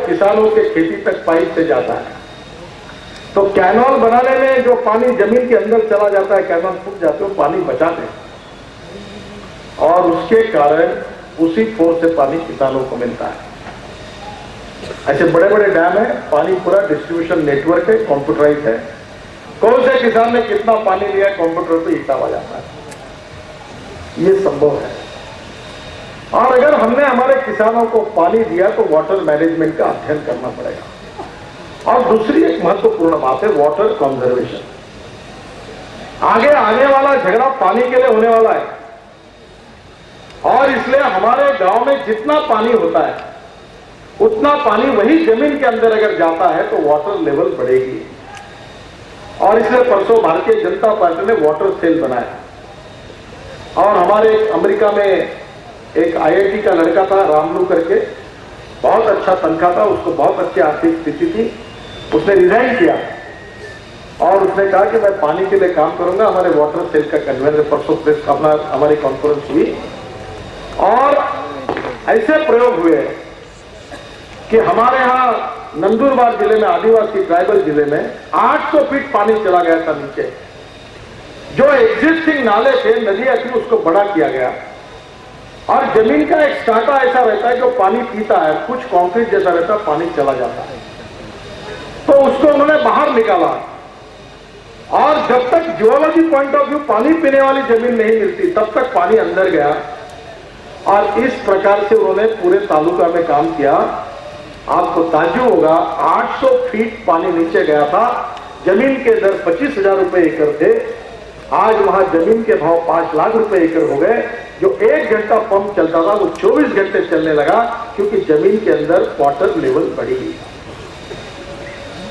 किसानों के खेती तक पाइप से जाता है। तो कैनल बनाने में जो पानी जमीन के अंदर चला जाता है, कैनल फूट जाते हैं, पानी बचाते हैं, और उसके कारण उसी फोर्स से पानी किसानों को मिलता है। ऐसे बड़े बड़े डैम है, पानी पूरा डिस्ट्रीब्यूशन नेटवर्क है, कंप्यूटराइज है। कौन से किसान ने कितना पानी लिया, कंप्यूटर पे हिसाब आ जाता है। ये संभव है। और अगर हमने हमारे किसानों को पानी दिया तो वाटर मैनेजमेंट का अध्ययन करना पड़ेगा। और दूसरी एक महत्वपूर्ण बात है वाटर कंजर्वेशन। आगे आने वाला झगड़ा पानी के लिए होने वाला है, और इसलिए हमारे गांव में जितना पानी होता है उतना पानी वही जमीन के अंदर अगर जाता है तो वाटर लेवल बढ़ेगी। और इसलिए परसों भारतीय जनता पार्टी ने वाटर सेल बनाया, और हमारे अमेरिका में एक आईआईटी का लड़का था रामलू करके, बहुत अच्छा तनख्वाह था, उसको बहुत अच्छी आर्थिक स्थिति थी, उसने रिजाइन किया और उसने कहा कि मैं पानी के लिए काम करूंगा। हमारे वाटर सेल का कन्वेंटर परसों प्रेस हमारी कॉन्फ्रेंस हुई, और ऐसे प्रयोग हुए कि हमारे यहां नंदुरबार जिले में, आदिवासी ट्राइबल जिले में 800 फीट पानी चला गया था नीचे। जो एग्जिस्टिंग नाले थे, नदियां थी, उसको बड़ा किया गया। और जमीन का एक स्ट्राटा ऐसा रहता है जो पानी पीता है, कुछ कंक्रीट जैसा रहता है, पानी चला जाता है। तो उसको उन्होंने बाहर निकाला, और जब तक जियोलॉजी पॉइंट ऑफ व्यू पानी पीने वाली जमीन नहीं मिलती तब तक पानी अंदर गया। और इस प्रकार से उन्होंने पूरे तालुका में काम किया। आपको ताज्जुब होगा, 800 फीट पानी नीचे गया था, जमीन के दर 25,000 रुपए एकड़ थे। आज वहां जमीन के भाव 5 लाख रुपए एकड़ हो गए। जो 1 घंटा पंप चलता था वो 24 घंटे चलने लगा, क्योंकि जमीन के अंदर वाटर लेवल बढ़ी।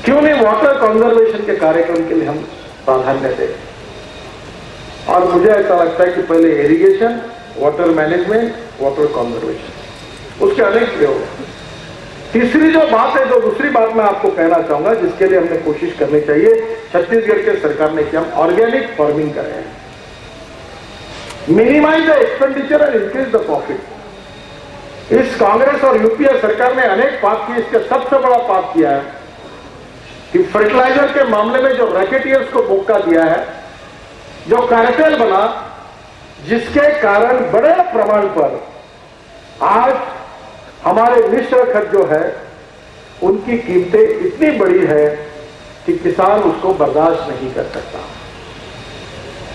क्यों नहीं वाटर कंजर्वेशन के कार्यक्रम के लिए हम प्राधान्य दें। और मुझे ऐसा लगता है कि पहले irrigation, water management, water conservation, उसके अनेक प्रयोग। तीसरी जो बात है, जो दूसरी बात मैं आपको कहना चाहूंगा, जिसके लिए हमने कोशिश करनी चाहिए, छत्तीसगढ़ के सरकार ने कि हम ऑर्गेनिक फार्मिंग करें, minimize the expenditure and increase the profit. इस कांग्रेस और यूपीए सरकार ने अनेक पाप किए। इसका सबसे बड़ा पाप किया है कि फर्टिलाइजर के मामले में जो रैकेटियर्स को मौका दिया है, जो कार्टेल बना, जिसके कारण बड़े प्रमाण पर आज हमारे मिश्र खत जो है उनकी कीमतें इतनी बड़ी है कि किसान उसको बर्दाश्त नहीं कर सकता।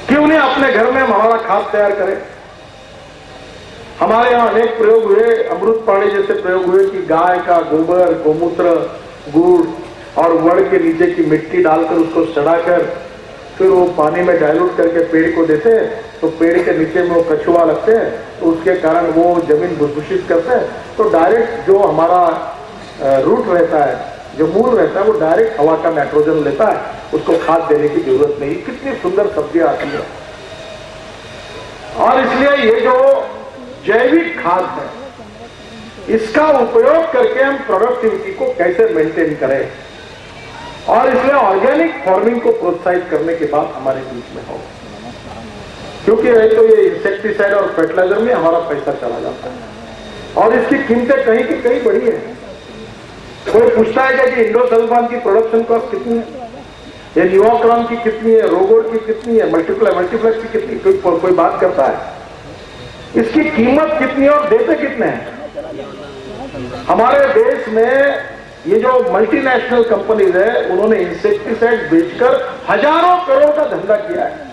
क्यों नहीं अपने घर में हमारा खाद तैयार करें। हमारे यहां अनेक प्रयोग हुए, अमृत पानी जैसे प्रयोग हुए कि गाय का गोबर, गोमूत्र, गुड़ और वड़ के नीचे की मिट्टी डालकर उसको सड़ाकर फिर वो पानी में डाइल्यूट करके पेड़ को देते हैं, तो पेड़ के नीचे में वो कछुआ लगते हैं, तो उसके कारण वो जमीन भूषित करते हैं। तो डायरेक्ट जो हमारा रूट रहता है, जो मूल रहता है, वो डायरेक्ट हवा का नाइट्रोजन लेता है, उसको खाद देने की जरूरत नहीं। कितनी सुंदर सब्जियां आती है। और इसलिए ये जो जैविक खाद है, इसका उपयोग करके हम प्रोडक्टिविटी को कैसे मेंटेन करें, और इसलिए ऑर्गेनिक फार्मिंग को प्रोत्साहित करने की बात हमारे बीच में हो। क्योंकि तो ये इंसेक्टिसाइड और फर्टिलाइजर में हमारा पैसा चला जाता है, और इसकी कीमतें कहीं की कहीं बढ़ी है। कोई पूछता है कि इंडोसल्फान की प्रोडक्शन कॉस्ट कितनी है, ये न्यूआक्राम की कितनी है, रोगोड की कितनी है, मल्टीप्लेक्स की कितनी, कोई बात करता है। इसकी कीमत कितनी है और देते कितने हैं। हमारे देश में ये जो मल्टीनेशनल कंपनीज है, उन्होंने इंसेक्टिसाइड बेचकर हजारों करोड़ का धंधा किया है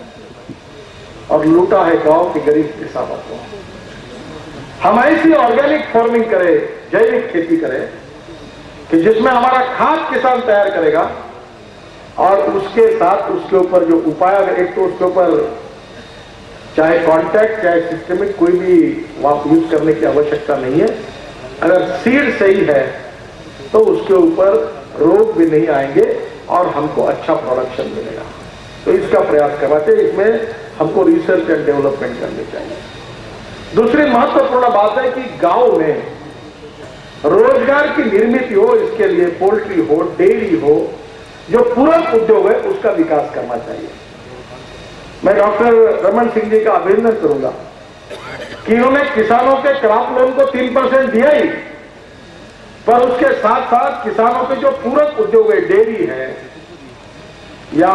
और लूटा है गांव के गरीब किसानों को। हम ऐसी ऑर्गेनिक फार्मिंग करें, जैविक खेती करें कि जिसमें हमारा खाद किसान तैयार करेगा, और उसके साथ उसके ऊपर जो उपाय, अगर एक तो उसके ऊपर चाहे कॉन्टैक्ट चाहे सिस्टमिक कोई भी यूज करने की आवश्यकता नहीं है। अगर सीड सही है तो उसके ऊपर रोग भी नहीं आएंगे और हमको अच्छा प्रोडक्शन मिलेगा। तो इसका प्रयास करना चाहिए। इसमें हमको रिसर्च एंड डेवलपमेंट करनी चाहिए। दूसरी महत्वपूर्ण बात है कि गांव में रोजगार की निर्मित हो, इसके लिए पोल्ट्री हो, डेयरी हो, जो पूरक उद्योग है उसका विकास करना चाहिए। मैं डॉक्टर रमन सिंह जी का अभिनंदन करूंगा कि इन्होंने किसानों के क्रॉप लोन को 3% दिया ही, पर उसके साथ साथ किसानों के जो पूरक उद्योग है, डेयरी है या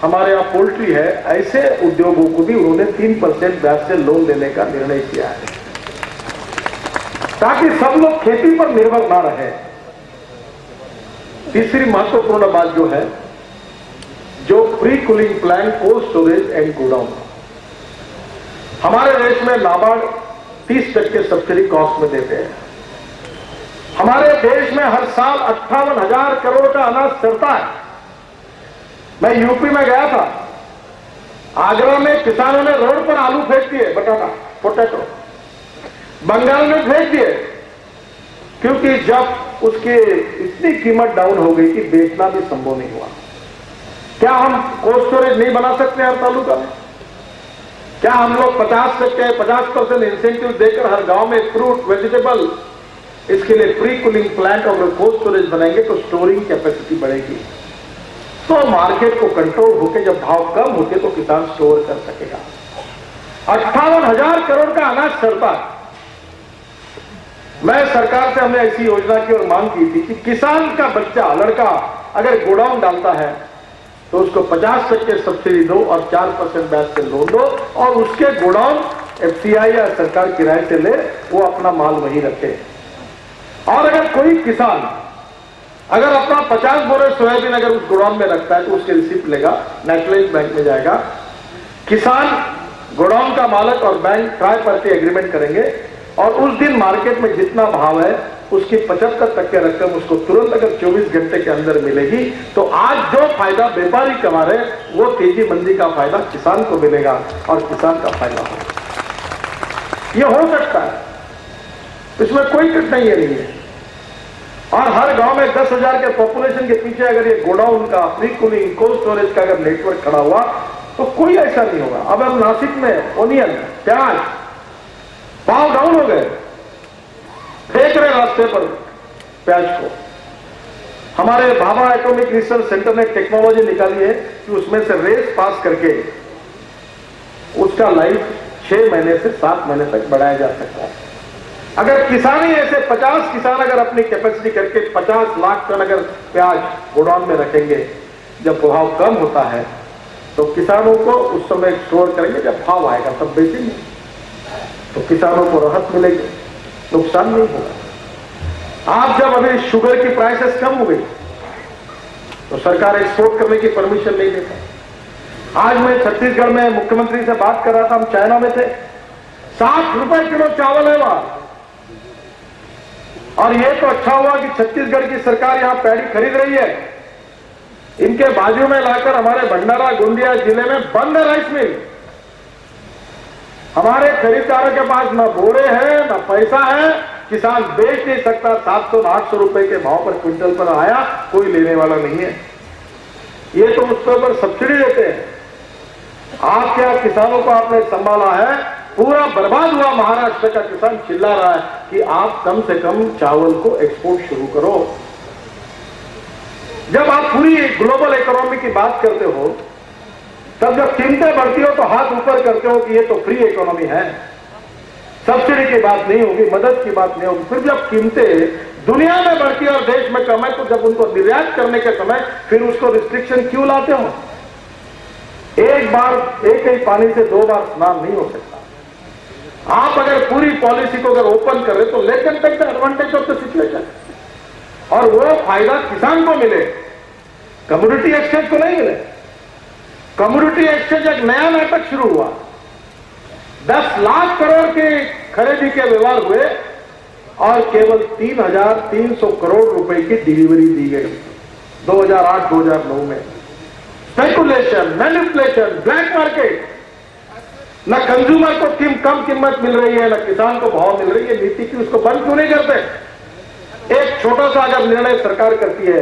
हमारे यहाँ पोल्ट्री है, ऐसे उद्योगों को भी उन्होंने 3% ब्याज से लोन देने का निर्णय किया है, ताकि सब लोग खेती पर निर्भर ना रहे। तीसरी महत्वपूर्ण बात जो है, जो pre cooling plant, cold storage and godown, हमारे देश में नाबार्ड 30% सब्सिडी कॉस्ट में देते हैं। हमारे देश में हर साल 58,000 करोड़ का अनाज सड़ता है। मैं यूपी में गया था, आगरा में किसानों ने रोड पर आलू फेंक दिए, पोटैटो बंगाल में फेंक दिए, क्योंकि जब उसकी इतनी कीमत डाउन हो गई कि बेचना भी संभव नहीं हुआ। क्या हम कोल्ड स्टोरेज नहीं बना सकते हर तालुका में? क्या हम लोग 50% इंसेंटिव देकर हर गांव में फ्रूट, वेजिटेबल, इसके लिए प्री कूलिंग प्लांट और कोल्ड स्टोरेज बनाएंगे तो स्टोरिंग कैपेसिटी बढ़ेगी, तो मार्केट को कंट्रोल होकर जब भाव कम होते तो किसान स्टोर कर सकेगा। 58,000 करोड़ का अनाज सड़ता है। मैं सरकार से हमने ऐसी योजना की और मांग की थी कि किसान का बच्चा, लड़का अगर गोडाउन डालता है तो उसको 50% सब्सिडी दो और 4% ब्याज से लोन दो, और उसके गोडाउन एफसीआई या सरकार किराए से ले, वो अपना माल वहीं रखे। और अगर कोई किसान अगर अपना 50 बोरे सोयाबीन अगर उस गोडाउन में रखता है तो उसके रिसिप्ट लेगा, नेशनलाइज्ड बैंक में जाएगा, किसान, गोडाउन का मालक और बैंक ट्राई पार्टी एग्रीमेंट करेंगे, और उस दिन मार्केट में जितना भाव है उसकी 75% रकम उसको तुरंत अगर 24 घंटे के अंदर मिलेगी, तो आज जो फायदा व्यापारी कमा रहे वो तेजी मंदी का फायदा किसान को मिलेगा और किसान का फायदा होगा। ये हो सकता है, इसमें कोई कठिनाई नहीं है। और हर गांव में 10,000 के पॉपुलेशन के पीछे अगर ये गोडाउन का, प्री कूलिंग, कोल्ड स्टोरेज का अगर नेटवर्क खड़ा हुआ तो कोई ऐसा नहीं होगा। अब हम नासिक में ओनियन, प्याज भाव डाउन हो गए, फेंक रहे रास्ते पर प्याज को। हमारे भाभा एटॉमिक रिसर्च सेंटर ने टेक्नोलॉजी निकाली है कि उसमें से रेस पास करके उसका लाइफ 6 महीने से 7 महीने तक बढ़ाया जा सकता है। अगर किसान ही ऐसे 50 किसान अगर अपनी कैपेसिटी करके 50 लाख टन अगर प्याज गोडाउन में रखेंगे, जब भाव कम होता है तो किसानों को उस समय स्टोर करेंगे, जब भाव आएगा तब बेचेंगे, तो किसानों को राहत मिलेगी, नुकसान नहीं होगा। आप जब अभी शुगर की प्राइसेस कम हो गई तो सरकार एक्सपोर्ट करने की परमिशन नहीं देता। आज मैं छत्तीसगढ़ में मुख्यमंत्री से बात कर रहा था, हम चाइना में थे, 60 रुपए किलो चावल है वहां। और ये तो अच्छा हुआ कि छत्तीसगढ़ की सरकार यहां पैडी खरीद रही है। इनके बाजू में लाकर हमारे भंडारा गोंदिया जिले में बंद है राइस मिल। हमारे खरीदारों के पास न बोरे हैं न पैसा है, किसान बेच नहीं सकता। 700-800 रुपए के भाव पर क्विंटल पर आया, कोई लेने वाला नहीं है। ये तो उस पर सब्सिडी देते हैं। आपके यहाँ किसानों को आपने संभाला है, पूरा बर्बाद हुआ महाराष्ट्र का किसान चिल्ला रहा है कि आप कम से कम चावल को एक्सपोर्ट शुरू करो। जब आप पूरी ग्लोबल इकोनॉमी की बात करते हो, तब जब कीमतें बढ़ती हो तो हाथ ऊपर करते हो कि ये तो फ्री इकोनॉमी है, सब्सिडी की बात नहीं होगी, मदद की बात नहीं होगी। फिर जब कीमतें दुनिया में बढ़ती और देश में कम है, तो जब उनको निर्यात करने के समय फिर उसको रिस्ट्रिक्शन क्यों लाते हो? एक बार एक ही पानी से 2 बार स्नान नहीं हो सकता। आप अगर पूरी पॉलिसी को अगर ओपन कर रहे तो let them take the advantage of the situation, और वो फायदा किसान को मिले, कम्युनिटी एक्सचेंज को नहीं मिले। कम्युनिटी एक्सचेंज एक नया नाटक शुरू हुआ। 10 लाख करोड़ के खरीदी के व्यवहार हुए और केवल 3,300 करोड़ रुपए की डिलीवरी दी गई 2008-2009 में। स्पेकुलेशन, मैनिपुलेशन, ब्लैक मार्केट, न कंज्यूमर को कम कीमत मिल रही है, न किसान को भाव मिल रही है। नीति की उसको बंद क्यों नहीं करते? एक छोटा सा अगर निर्णय सरकार करती है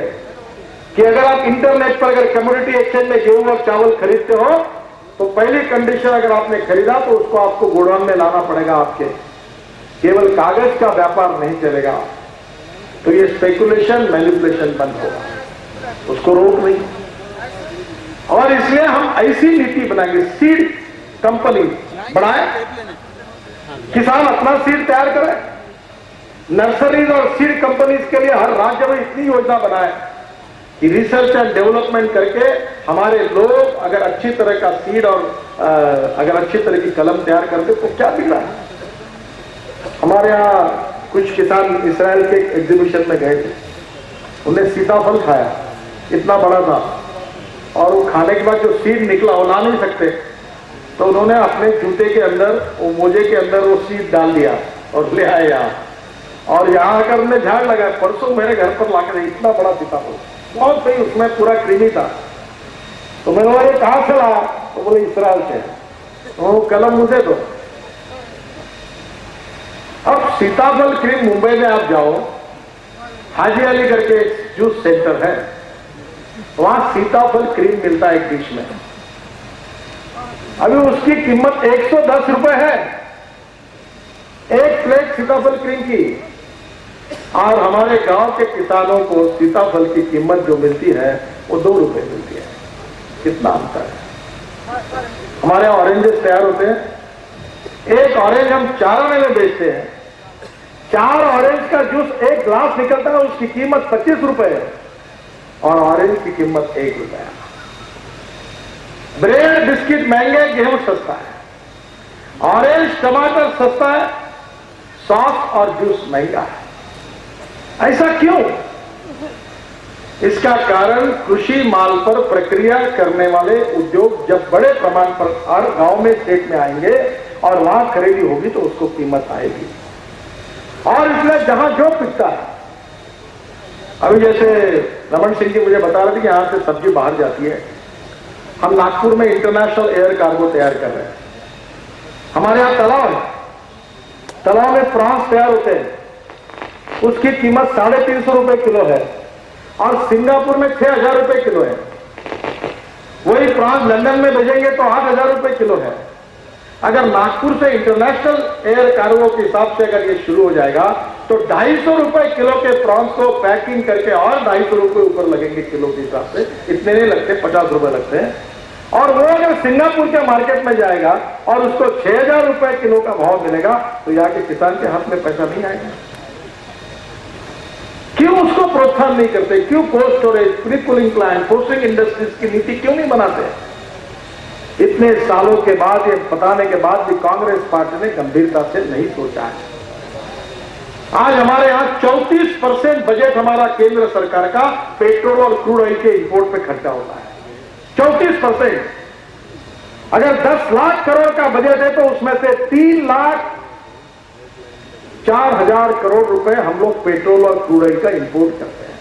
कि अगर आप इंटरनेट पर अगर कम्युनिटी एक्सचेंज में गेहूं और चावल खरीदते हो तो पहली कंडीशन, अगर आपने खरीदा तो उसको आपको गोडाउन में लाना पड़ेगा आपके, केवल कागज का व्यापार नहीं चलेगा। तो ये स्पेकुलेशन, मैनिपुलेशन बंद होगा, उसको रोक नहीं। और इसलिए हम ऐसी नीति बनाएंगे, सीड कंपनी बढ़ाए, किसान अपना सीड तैयार करे, नर्सरीज और सीड कंपनीज के लिए हर राज्य में इतनी योजना बनाए कि रिसर्च एंड डेवलपमेंट करके हमारे लोग अगर अच्छी तरह का सीड और अगर अच्छी तरह की कलम तैयार करते तो क्या बिगड़ा है। हमारे यहाँ कुछ किसान इसराइल के एग्जीबिशन में गए थे, उन्हें सीताफल खाया, इतना बड़ा था, और वो खाने के बाद जो सीड निकला वो ला नहीं सकते, तो उन्होंने अपने जूते के अंदर, वो मोजे के अंदर वो सीड डाल दिया और ले आए यहाँ, और यहाँ आकर उन्हें झाड़ लगाया। परसों मेरे घर पर लाकर इतना बड़ा सीताफल, बहुत सही, उसमें पूरा क्रीमी था। तो मैंने बोला ये कहां से लाया? तो बोले इसराइल से। तो वो कलम मुझे दो। अब सीताफल क्रीम मुंबई में आप जाओ, हाजी अली करके जूस सेंटर है, वहां सीताफल क्रीम मिलता है एक डिश में। अभी उसकी कीमत 110 रुपए है, एक प्लेट सीताफल क्रीम की। और हमारे गांव के किसानों को सीताफल की कीमत जो मिलती है वो 2 रुपए मिलती है। कितना अंतर है। हमारे यहाँ ऑरेंजेस तैयार होते हैं, एक ऑरेंज हम 4 आने में बेचते हैं, 4 ऑरेंज का जूस एक ग्लास निकलता है, उसकी कीमत 25 रुपए है, और ऑरेंज की कीमत 1 रुपया। ब्रेड बिस्किट महंगे, गेहूं सस्ता है, ऑरेंज टमाटर सस्ता है, सॉस और जूस महंगा है। ऐसा क्यों? इसका कारण कृषि माल पर प्रक्रिया करने वाले उद्योग जब बड़े प्रमाण पर हर गांव में स्टेट में आएंगे और वहां खरीदी होगी तो उसको कीमत आएगी। और इसलिए जहां जो बिकता है, अभी जैसे रमन सिंह जी मुझे बता रहे थे कि यहां से सब्जी बाहर जाती है, हम नागपुर में इंटरनेशनल एयर कार्गो तैयार कर रहे हैं। हमारे यहां तालाब है, तालाब में प्रॉन्स तैयार होते हैं, उसकी कीमत 350 रुपए किलो है, और सिंगापुर में 6000 रुपए किलो है। वही प्रॉन्स लंदन में भेजेंगे तो 8000 रुपए किलो है। अगर नागपुर से इंटरनेशनल एयर कार्गो के हिसाब से अगर ये शुरू हो जाएगा तो 250 रुपए किलो के प्रॉन्स को पैकिंग करके और 250 रुपए ऊपर लगेंगे किलो के हिसाब से, इतने नहीं लगते, 50 रुपए लगते हैं। और वो अगर सिंगापुर के मार्केट में जाएगा और उसको 6000 रुपए किलो का भाव मिलेगा तो यहाँ के किसान के हाथ में पैसा नहीं आएगा। क्यों उसको प्रोत्साहन नहीं करते? क्यों cold storage, pre cooling plant, processing industries की नीति क्यों नहीं बनाते? इतने सालों के बाद, ये बताने के बाद भी कांग्रेस पार्टी ने गंभीरता से नहीं सोचा है। आज हमारे यहां 34% बजट हमारा केंद्र सरकार का पेट्रोल और क्रूड ऑयल के इंपोर्ट पे खर्चा होता है। 34%। अगर 10 लाख करोड़ का बजट है तो उसमें से 3,04,000 करोड़ रुपए हम लोग पेट्रोल और क्रूड ऑयल का इंपोर्ट करते हैं।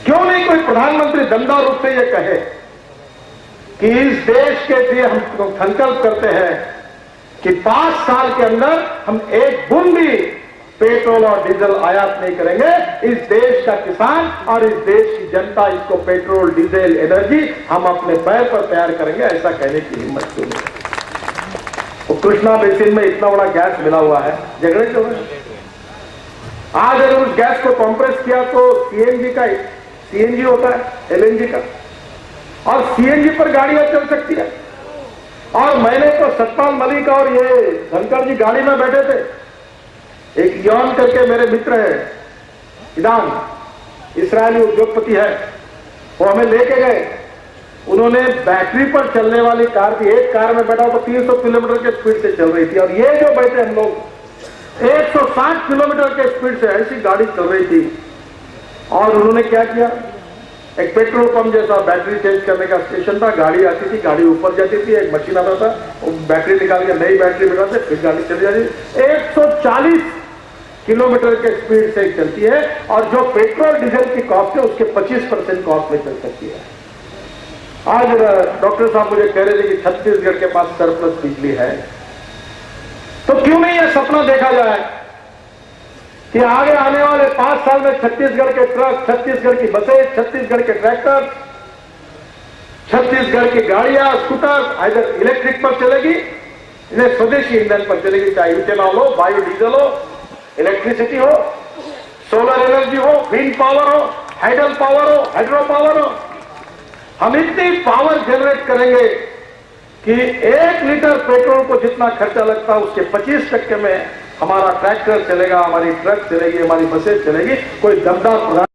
क्यों नहीं कोई प्रधानमंत्री दमदार रूप से यह कहे कि इस देश के लिए हम संकल्प करते हैं कि 5 साल के अंदर हम एक बूंद भी पेट्रोल और डीजल आयात नहीं करेंगे। इस देश का किसान और इस देश की जनता इसको पेट्रोल, डीजल, एनर्जी हम अपने पैर पर तैयार करेंगे, ऐसा कहने की हिम्मत क्यों नहीं? वो कृष्णा बेसिन में इतना बड़ा गैस मिला हुआ है, झगड़े क्यों है? आज अगर उस गैस को कंप्रेस किया तो सीएनजी होता है, एलएनजी का, और सीएनजी पर गाड़ियां चल सकती है। और मैंने तो सतपाल मलिक और ये धनखड़ जी गाड़ी में बैठे थे, एक यौन करके मेरे मित्र है, ईदान, इस्राएली उद्योगपति है, वो हमें लेके गए। उन्होंने बैटरी पर चलने वाली कार थी, एक कार में बैठा तो 300 किलोमीटर के स्पीड से चल रही थी, और ये जो बैठे हम लोग 160 किलोमीटर के स्पीड से ऐसी गाड़ी चल रही थी। और उन्होंने क्या किया, एक पेट्रोल पंप जैसा बैटरी चेंज करने का स्टेशन था, गाड़ी आती थी, गाड़ी ऊपर जाती थी, एक मशीन आता था, वो बैटरी निकाल के नई बैटरी बिठाते, फिर गाड़ी चली जाती। 140 किलोमीटर के स्पीड से चलती है, और जो पेट्रोल डीजल की कॉस्ट है उसके 25% कॉस्ट में चल सकती है। आज डॉक्टर साहब मुझे कह रहे थे कि छत्तीसगढ़ के पास सरप्लस बिजली है, तो क्यों नहीं यह सपना देखा जाए कि आगे आने वाले 5 साल में छत्तीसगढ़ के ट्रक, छत्तीसगढ़ की बसें, छत्तीसगढ़ के ट्रैक्टर, छत्तीसगढ़ की गाड़ियां, स्कूटर आइदर इलेक्ट्रिक पर चलेगी, इन्हें स्वदेशी ईंधन पर चलेगी, चाहे इथेनॉल हो, बायोडीजल हो, इलेक्ट्रिसिटी हो, सोलर एनर्जी हो, विंड पावर हो, हाइडल पावर हो, हाइड्रो पावर हो। हम इतनी पावर जनरेट करेंगे कि 1 लीटर पेट्रोल को जितना खर्चा लगता है उसके 25% में हमारा ट्रैक्टर चलेगा, हमारी ट्रक चलेगी, हमारी बसें चलेगी, कोई दमदार प्रधान